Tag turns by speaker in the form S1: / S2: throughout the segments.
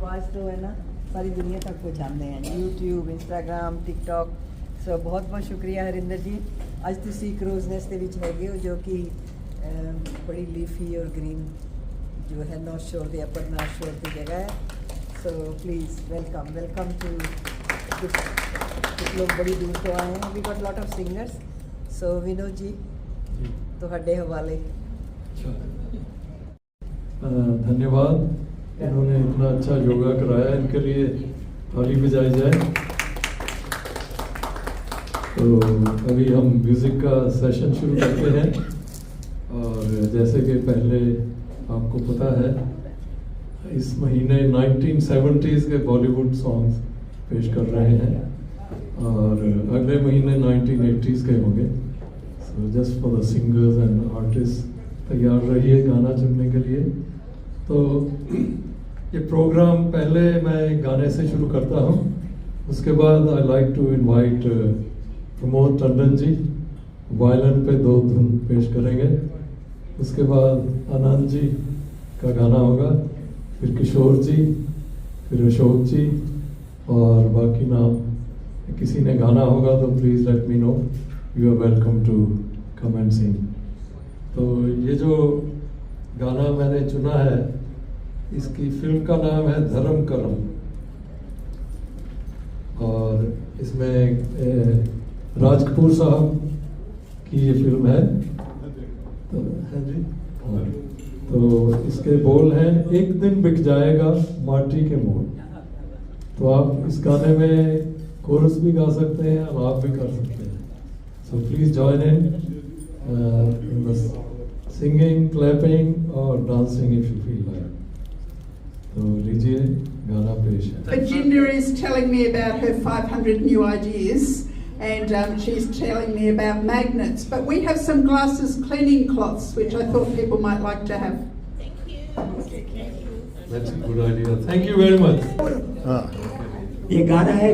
S1: आवाज़ तो है ना सारी दुनिया तक पहुँचाते हैं, यूट्यूब, इंस्टाग्राम, टिकटॉक। सो बहुत बहुत शुक्रिया हरिंदर जी। ਅੱਜ ਤੁਸੀਂ क्रूज़ नेस्ट ਦੇ ਵਿੱਚ ਹੈਗੇ ਹੋ जो कि बड़ी लीफी और ग्रीन जो है नॉर्थ शोर की अपर नॉर्थ शोर की जगह है। So please welcome welcome to. कुछ लोग बड़ी दूर तो आए हैं, we got lot of singers. So Vinod ji ਤੁਹਾਡੇ हवाले।
S2: धन्यवाद, इन्होंने इतना अच्छा योगा कराया, इनके लिए ताली बजाई जाए। तो अभी हम म्यूज़िक का सेशन शुरू करते हैं और जैसे कि पहले आपको पता है इस महीने 1970s के बॉलीवुड सॉन्ग्स पेश कर रहे हैं और अगले महीने 1980s के होंगे। So just for the singers and artist तैयार रहिए गाना चुनने के लिए। तो ये प्रोग्राम पहले मैं गाने से शुरू करता हूँ, उसके बाद I like to invite Pramod Tandon ji violin पे 2 धुन पेश करेंगे। उसके बाद आनंद जी का गाना होगा, फिर किशोर जी, फिर अशोक जी और बाकी नाम किसी ने गाना होगा तो please let me know, you are welcome to come and sing. तो ये जो गाना मैंने चुना है इसकी फिल्म का नाम है धर्म करम और इसमें राज कपूर साहब की ये फिल्म है। तो है जी हाँ। तो इसके बोल हैं, एक दिन बिक जाएगा माटी के मोल। तो आप इस गाने में कोरस भी गा सकते हैं और आप भी कर सकते हैं। So please join in the singing, clapping और dancing if you feel like. तो लीजिए गाना पेश है।
S3: Virginia is telling me about her 500 new ideas. And she's telling me about magnets. But we have some glasses cleaning cloths, which I thought people might like to have.
S4: Thank you.
S2: That's a good idea. Thank you very much.
S5: ये गाना है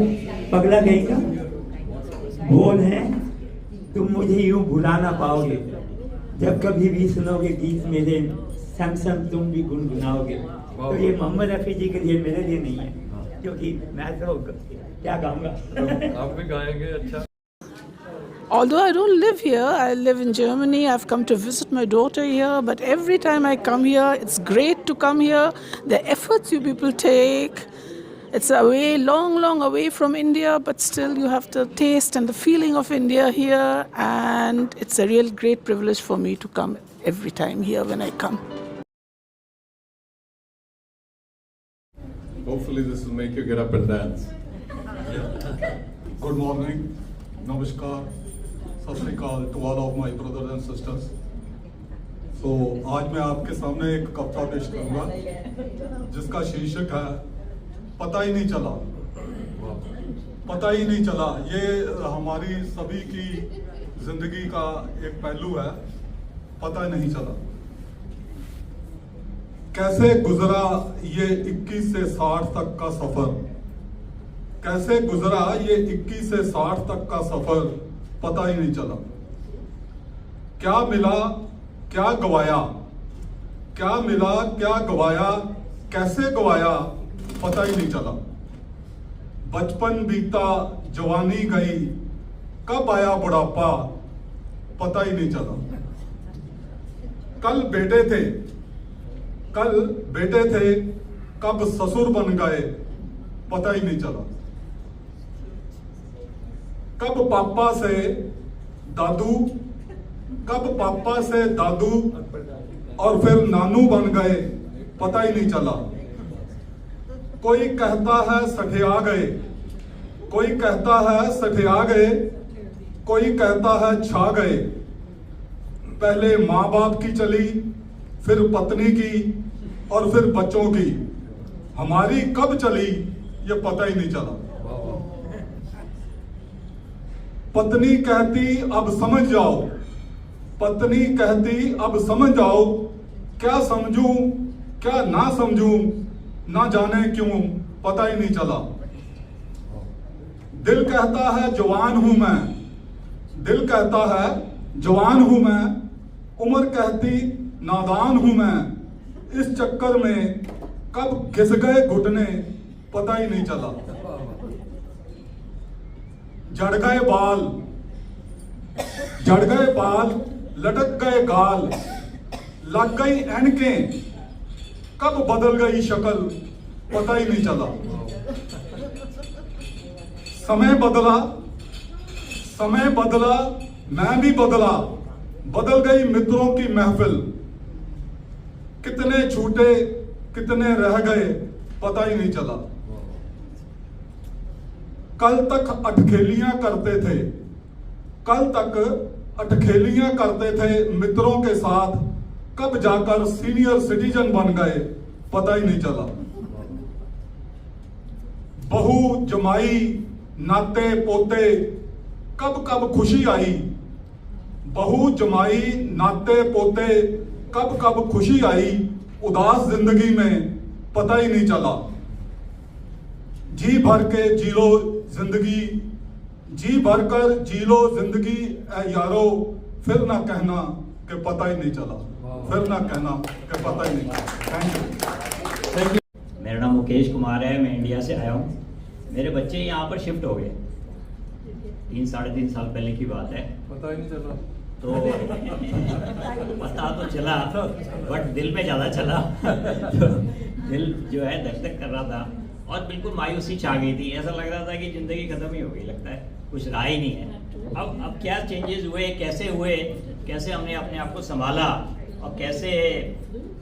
S5: पगला गई का बोल है, तुम मुझे यूं भुला ना पाओगे, जब कभी भी सुनोगे गीत मेरे संग संग तुम भी गुनगुनाओगे। तो ये मोहम्मद रफ़ी जी के लिए, मेरे लिए नहीं है, क्योंकि मैं तो क्या गाऊंगा।
S2: आप भी गाएंगे अच्छा।
S6: Although I don't live here, I live in Germany. I've come to visit my daughter here, but every time I come here, it's great to come here. The efforts you people take, it's away, long away from India, but still you have the taste and the feeling of India here, and it's a real great privilege for me to come every time here when I come.
S7: Hopefully this will make you get up and dance. Good morning, namaskar, sat sri akal to all of my brothers and sisters. So आज मैं आपके सामने एक कविता पेश करूंगा जिसका शीर्षक है पता ही नहीं चला। पता ही नहीं चला, ये हमारी सभी की जिंदगी का एक पहलू है, पता ही नहीं चला। कैसे गुजरा ये 21 से 60 तक का सफर, कैसे गुजरा ये 21 से 60 तक का सफर, पता ही नहीं चला। क्या मिला क्या गवाया, क्या मिला क्या गवाया, कैसे गवाया पता ही नहीं चला। बचपन बीता जवानी गई, कब आया बुढ़ापा पता ही नहीं चला। कल बेटे थे कब ससुर बन गए पता ही नहीं चला। कब पापा से दादू और फिर नानू बन गए पता ही नहीं चला। कोई कहता है सठिया गए, कोई कहता है सठिया गए, कोई कहता है छा गए। पहले माँ बाप की चली, फिर पत्नी की और फिर बच्चों की, हमारी कब चली ये पता ही नहीं चला। पत्नी कहती अब समझ जाओ, पत्नी कहती अब समझ जाओ, क्या समझूं क्या ना समझूं, ना जाने क्यों पता ही नहीं चला। दिल कहता है जवान हूं मैं, दिल कहता है जवान हूं मैं, उम्र कहती नादान हूं मैं। इस चक्कर में कब घिस गए घुटने पता ही नहीं चला। झड़ गए बाल, लटक गए गाल, लग गई ऐनकें, कब बदल गई शक्ल पता ही नहीं चला। समय बदला, मैं भी बदला, बदल गई मित्रों की महफिल, कितने छूटे कितने रह गए पता ही नहीं चला। कल तक अटखेलियां करते थे मित्रों के साथ, कब जाकर सीनियर सिटीजन बन गए पता ही नहीं चला। बहू जमाई नाते पोते, कब कब खुशी आई, बहू जमाई नाते पोते, कब कब खुशी आई, उदास जिंदगी में पता ही नहीं चला। जी भर कर जी लो जिंदगी ऐ यारो, फिर ना कहना कि पता ही नहीं चला, फिर ना कहना कि पता ही नहीं चला। Thank you.
S8: मेरा नाम मुकेश कुमार है, मैं इंडिया से आया हूँ। मेरे बच्चे यहाँ पर शिफ्ट हो गए, 3-3.5 साल पहले की बात है।
S2: पता ही नहीं चला।
S8: तो पता तो चला, बट दिल में ज़्यादा चला। तो दिल जो है धक धक कर रहा था और बिल्कुल मायूसी छा गई थी। ऐसा लग रहा था कि ज़िंदगी ख़त्म ही हो गई, लगता है कुछ रहा ही नहीं है। अब क्या चेंजेस हुए, कैसे हमने अपने आप को संभाला और कैसे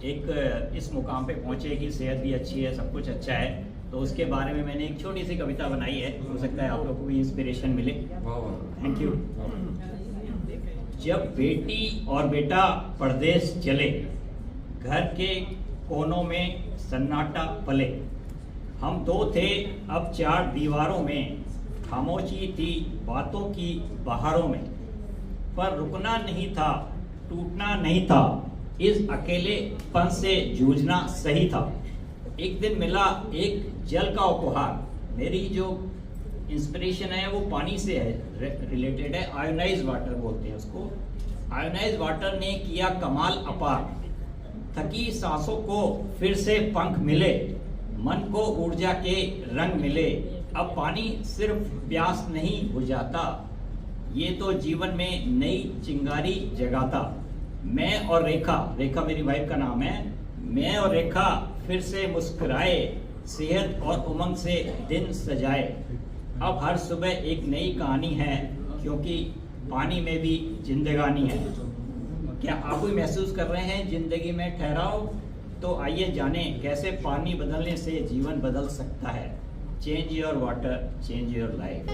S8: एक इस मुकाम पे पहुँचे कि सेहत भी अच्छी है, सब कुछ अच्छा है। तो उसके बारे में मैंने एक छोटी सी कविता बनाई है, हो सकता है आप लोगों को भी इंस्पिरेशन मिले। Thank you. जब बेटी और बेटा परदेश चले, घर के कोनों में सन्नाटा पले, हम 2 थे अब 4 दीवारों में, खामोशी थी बातों की बहारों में, पर रुकना नहीं था, टूटना नहीं था, इस अकेलेपन से जूझना सही था। एक दिन मिला एक जल का उपहार, मेरी जो इंस्पिरेशन है वो पानी से है, रिलेटेड है। आयोनाइज वाटर बोलते हैं उसको। आयोनाइज वाटर ने किया कमाल अपार, थकी सांसों को फिर से पंख मिले, मन को ऊर्जा के रंग मिले। अब पानी सिर्फ प्यास नहीं बुझाता, ये तो जीवन में नई चिंगारी जगाता। मैं और रेखा मेरी वाइफ का नाम है, मैं और रेखा फिर से मुस्कुराए, सेहत और उमंग से दिन सजाए। अब हर सुबह एक नई कहानी है, क्योंकि पानी में भी जिंदगानी है। क्या आप भी महसूस कर रहे हैं जिंदगी में ठहराव? तो आइए जाने कैसे पानी बदलने से जीवन बदल सकता है। Change your water, change your life.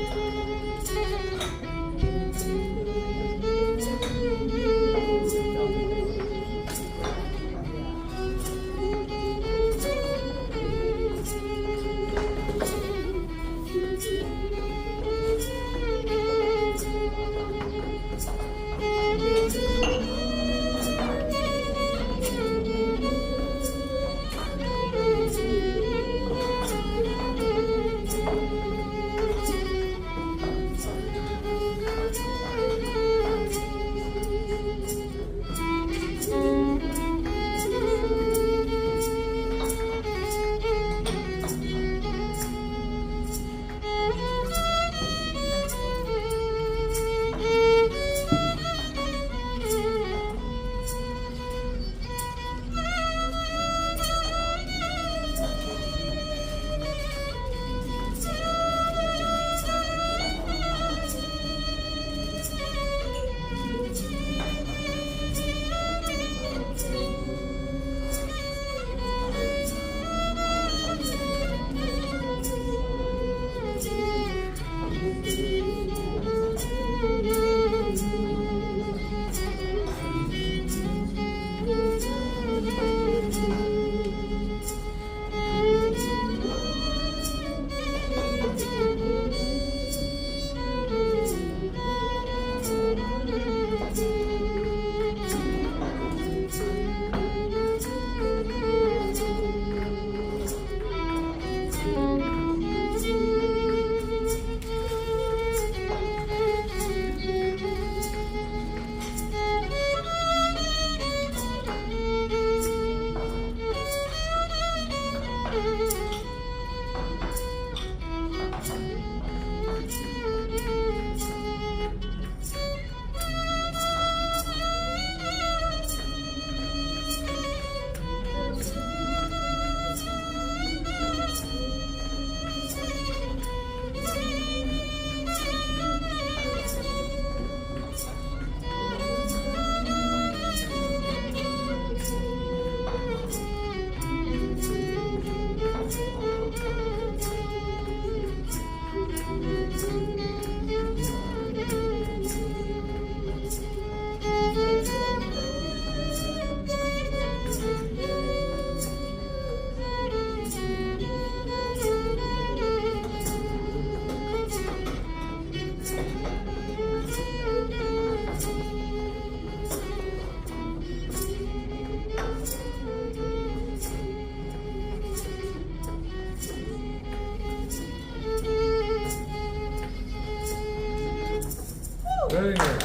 S2: Very nice.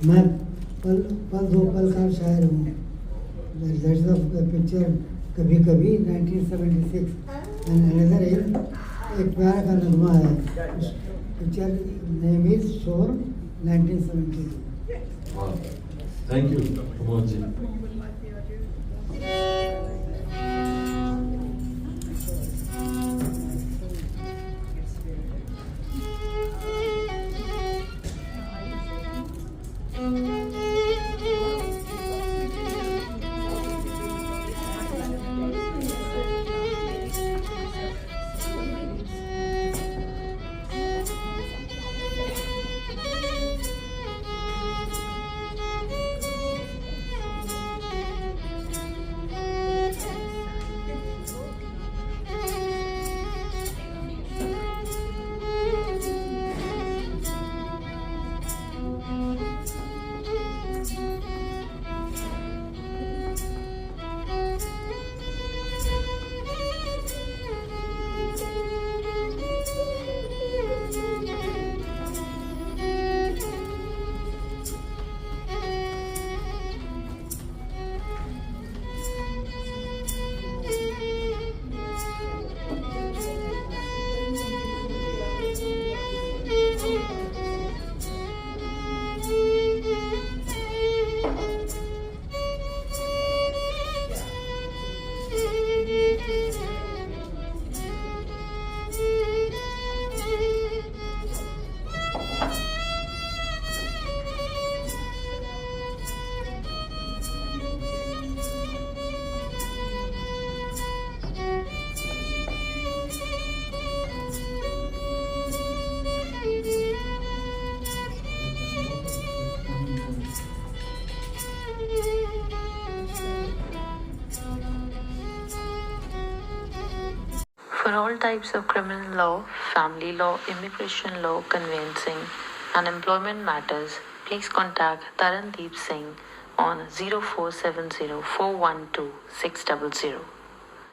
S9: मैं पल पल दो पल का शायर हूँ. That's the picture कभी कभी 1976 and another is एक प्यार का नगमा है. Picture name is Shore 1972.
S2: Wow. Thank you, Pramod ji.
S10: For all types of criminal law, family law, immigration law, conveyancing, and employment matters, please contact Tarandeep Singh on 0470 412 600.